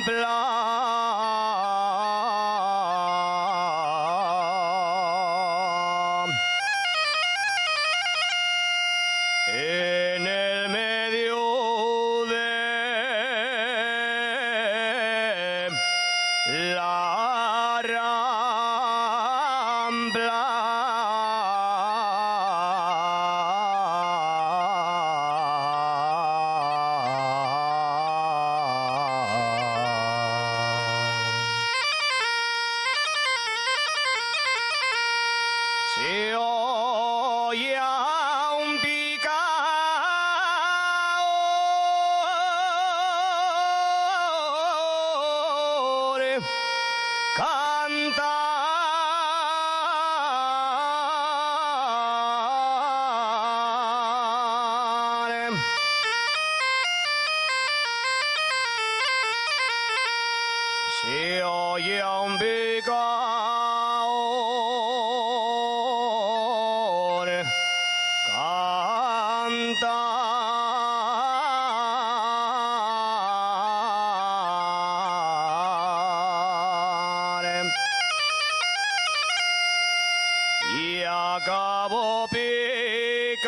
En el medio de la Rambla se oía un picador cantar. Se oía un picador cantar y acabó picar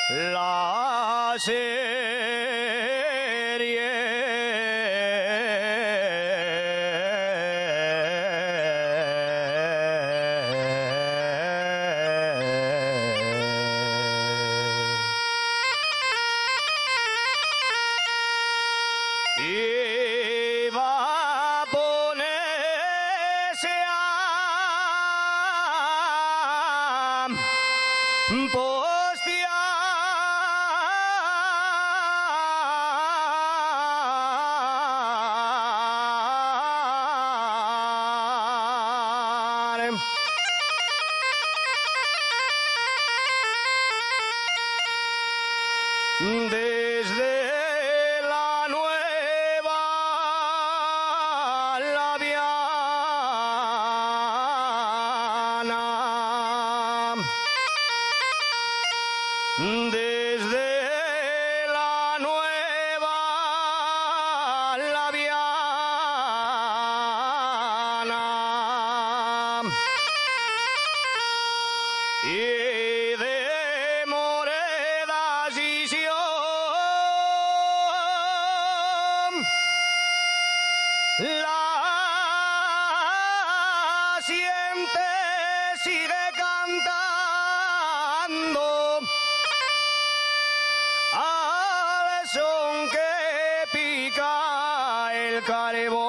la iba a ponerse a postear. Desde la nueva Laviana, desde la nueva Laviana y de Moredas y Sion, la siente sigue cantando al son que pica el caribou.